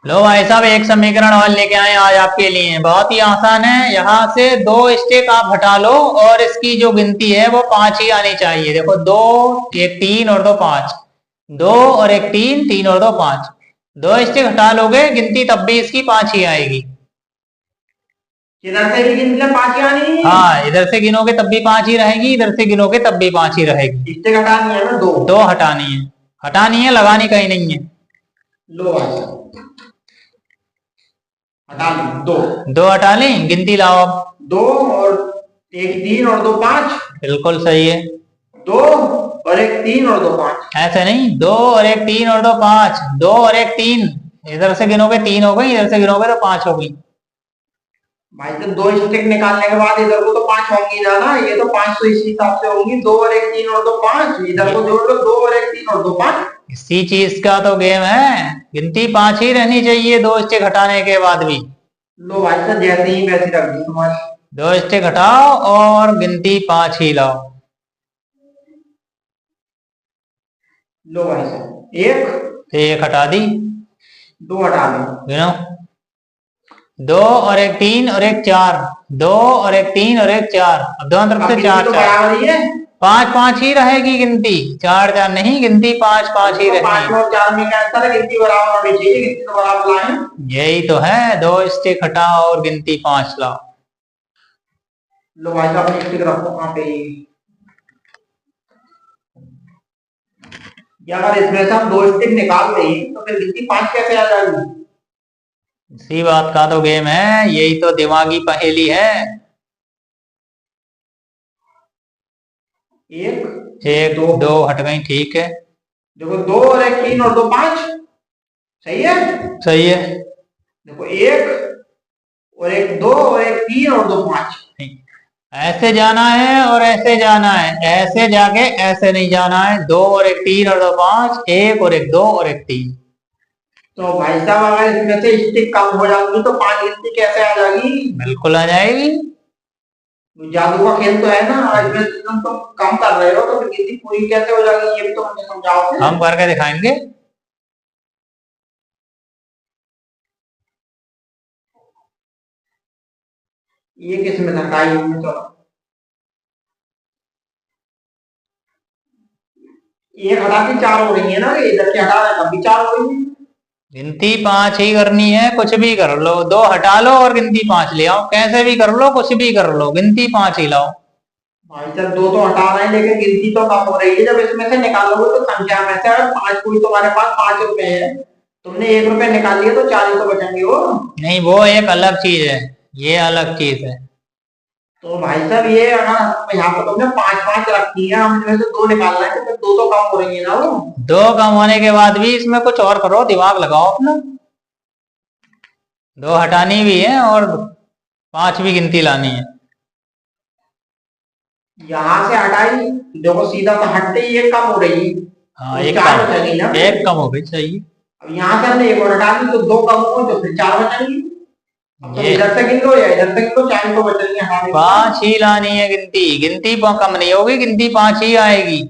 लो भाई साहब, एक समीकरण और लेके आए आज आपके लिए। बहुत ही आसान है। यहाँ से दो स्टेक आप हटा लो और इसकी जो गिनती है वो 5 ही आनी चाहिए। देखो, दो, एक तीन और दो पांच, दो और एक तीन, तीन और दो पांच। दो स्टेक हटा लोगे, गिनती तब भी इसकी 5 ही आएगी। इधर से भी गिन ले 5 ही आनी है। हाँ, इधर से गिनोगे तब भी 5 ही रहेगी, इधर से गिनोगे तब भी 5 ही रहेगी। इससे घटानी है ना दो। दो हटानी है। हटानी है, लगानी कहीं नहीं है। लो अच्छा, हटा ली दो। दो हटा ली, गिनती लाओ अब। दो और एक तीन और दो पांच। बिल्कुल सही है। दो और एक तीन और दो पांच। ऐसे नहीं, दो और एक तीन और दो पांच, दो और एक तीन। इधर से गिनोगे तीन हो गई, इधर से गिनोगे तो 5 हो गई। भाई तो दो स्टिक निकालने के बाद इधर को तो 5 होंगी ना ये तो 5 तो इसी हिसाब से होंगी। दो और एक तीन और दो पांच, इधर को जोड़ लो, दो और एक तीन और दो पांच। इसी चीज का तो गेम है। गिनती 5 ही रहनी चाहिए दो स्टेक हटाने के बाद भी। लो भाई तो जैसे ही वैसी रख दी तुम्हारी। दो स्टेक हटाओ और गिनती 5 ही लाओ। लो भाई साहब, एक हटा दी। दो हटा लो। गिनो, दो और एक तीन और एक चार, दो और एक तीन और एक चार। अब दोनों तरफ से चार तो चार, बराबर ही है। पांच पांच ही रहेगी गिनती। चार चार नहीं, गिनती पांच पांच ही तो रहनी पांच है। और चार में क्या अंतर है? गिनती बराबर होनी चाहिए, गिनती तो बराबर लाए। यही तो है, दो स्टिक हटाओ और गिनती 5 लाओ। लो भाई साहब, अपनी स्टिक रखो वहां पे। या अगर इसमें से हम दो स्टिक निकाल दें तो फिर गिनती 5 कैसे आ जाएगी? इसी बात का तो गेम है, यही तो दिमागी पहेली है। एक दो दो हट गई, ठीक है। देखो, दो और एक तीन और दो पांच। सही है। सही है। देखो, एक और एक दो और एक तीन और दो पांच। ऐसे जाना है और ऐसे जाना है, ऐसे जाके ऐसे नहीं जाना है। दो और एक तीन और दो पांच, एक और एक दो और एक तीन। तो भाई साहब, अगर इसमें से स्टिक कम हो जाएंगी तो 5 गिनती कैसे आ जाएगी? बिल्कुल आ जाएगी। जादू का खेल तो है ना। इसमें तुम तो कम कर रहे हो तो फिर गिनती पूरी कैसे हो जाएगी? ये भी तो मुझे समझाओ फिर। हम करके दिखाएंगे। ये किसमें था? काई में। चलो, एक हटा के चार हो रही है ना, इधर के हटा रहे तब भी चार हो रही है। गिनती 5 ही करनी है, कुछ भी कर लो। दो हटा लो और गिनती 5 ले आओ, कैसे भी कर लो, कुछ भी कर लो, गिनती 5 ही लाओ। भाई साहब, दो तो हटा रहे हैं लेकिन गिनती तो कम हो रही है। जब इसमें से निकालोगे तो संख्या में से अगर 5 कोई तुम्हारे पास 5 रुपए है, तुमने 1 रुपए निकाल लिया तो 4 ही तो बचेंगे वो। नहीं, वो एक अलग चीज है, ये अलग चीज है। तो भाई साहब, ये अगर यहाँ पर तुमने 5 5 रखी है, हम इसमें से दो निकाल रहे हैं तो फिर दो तो कम हो रही है ना वो। दो कम होने के बाद भी इसमें कुछ और करो, दिमाग लगाओ अपना। दो हटानी भी है और 5 भी गिनती लानी है। यहाँ से हटाई, देखो सीधा तो हटते ही एक कम हो रही है। हाँ, तो एक चार कम, बचेगी ना। एक कम हो गई, सही। अब यहाँ से हमने एक और हटा दी तो दो कम हो गई तो फिर चार बचेंगी। अब तो ये इधर से गिन लो या इधर से गिन लो, चार ही तो बचेंगी हमारे पास। 5 ही लानी है गिनती। गिनती कम नहीं होगी, गिनती 5 ही आएगी।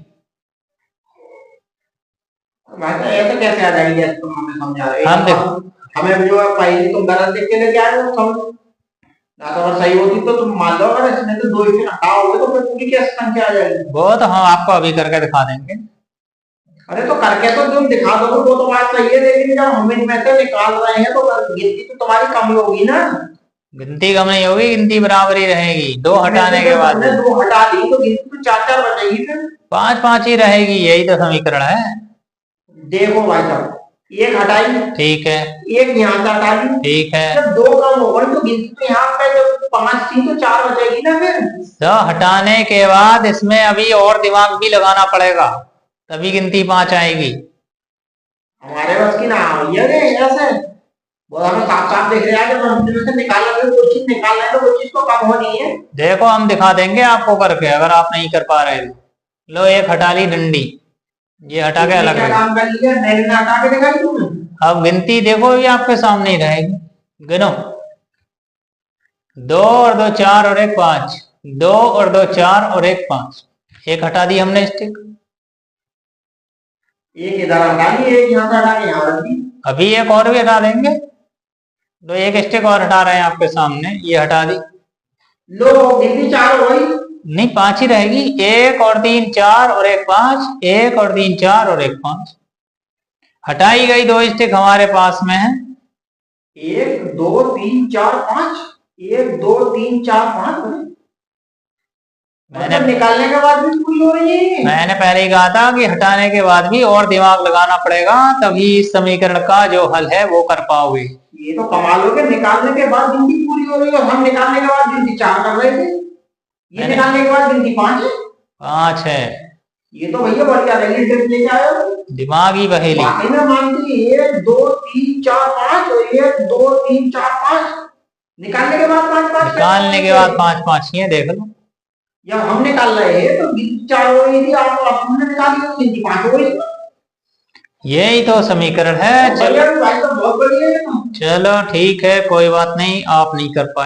भाई तो ऐसे कैसे आ जाएगी जैसे तुम हमें समझा रहे हम देखो, हो? हमें जो है पहले तुम गलत देख के लेके आए हो समझ। ना तो अगर सही होती तो तुम मान लो, अगर इसमें तो दो स्टिक हटाओगे तो फिर पूरी कैसे संख्या आ जाएगी? वो तो हम आपको अभी करके दिखा देंगे। अरे तो करके तो तुम दिखा दोगे, वो तो बात सही है, लेकिन जब हम इनमें से निकाल रहे हैं तो गिनती तो तुम्हारी कम ही होगी ना। गिनती कम नहीं होगी, गिनती बराबर ही रहेगी दो हटाने के बाद तुमने भी। दो हटा दी तो गिनती तो चार चार बचेगी फिर। 5 5 ही रहेगी, यही तो समीकरण है। देखो भाई साहब, एक हटाई, ठीक है। एक यहाँ से हटा दी, ठीक है। जब दो कम हो गई तो गिनती तो यहाँ पे जब 5 थी तो चार बचेगी ना फिर। तो हटाने के बाद इसमें अभी और दिमाग भी लगाना पड़ेगा, तभी गिनती 5 आएगी। हमारे बस की ना ये रे ऐसे वो हमें साफ साफ दिख रहा है कि हम इसमें से निकाल रहे हैं, कोई चीज निकाल रहे हैं तो कोई चीज तो कम होनी है। देखो, हम दिखा देंगे आपको करके, अगर आप नहीं कर पा रहे तो। लो, एक हटा ली डंडी, ये हटा के अलग क्या रख। काम कर लिया? मैंने हटा के दिखाई तुमने। अब गिनती देखो, ये आपके सामने ही रहेगी। गिनो, दो और दो चार और एक पांच, दो और दो चार और एक पांच। एक हटा दी हमने स्टिक। एक इधर हटा ली, एक यहाँ से हटा के यहाँ रख दी। अभी एक और भी हटा देंगे। तो एक स्टेक और हटा रहे हैं आपके सामने, ये हटा दी। लो गिनती 4 हो गई। नहीं 5 ही रहेगी, 1 और 3 4 और 1 5, 1 और 3 4 और 1 5। हटाई गई 2 स्टेक हमारे पास में है। 1 2 3 4 5, 1 2 3 4 5। मैंने निकालने के बाद भी पूरी हो रही है। मैंने पहले ही कहा था कि हटाने के बाद भी और दिमाग लगाना पड़ेगा, तभी इस समीकरण का जो हल है वो कर पाओगे। ये तो कमाल हो गया, निकालने के बाद गिनती पूरी हो रही है। हम निकालने के बाद गिनती 4 कर रहे थे, ये निकालने के बाद गिनती 5 है। 5 है। ये तो भैया बढ़िया रही, ट्रिक लेके आए हो। दिमागी पहेली। बाकी में मानती 1 2 3 4 5 और 1 2 3 4 5, निकालने के बाद 5 5, निकालने के बाद 5 5 ही है, देख लो। जब हम निकाल रहे हैं तो गिनती 4 हो रही थी, आप हमने निकाली तो गिनती 5 हो गई। यही तो समीकरण है। चलो भाई तो बहुत बढ़िया है। चलो ठीक है, कोई बात नहीं, आप नहीं कर पाए।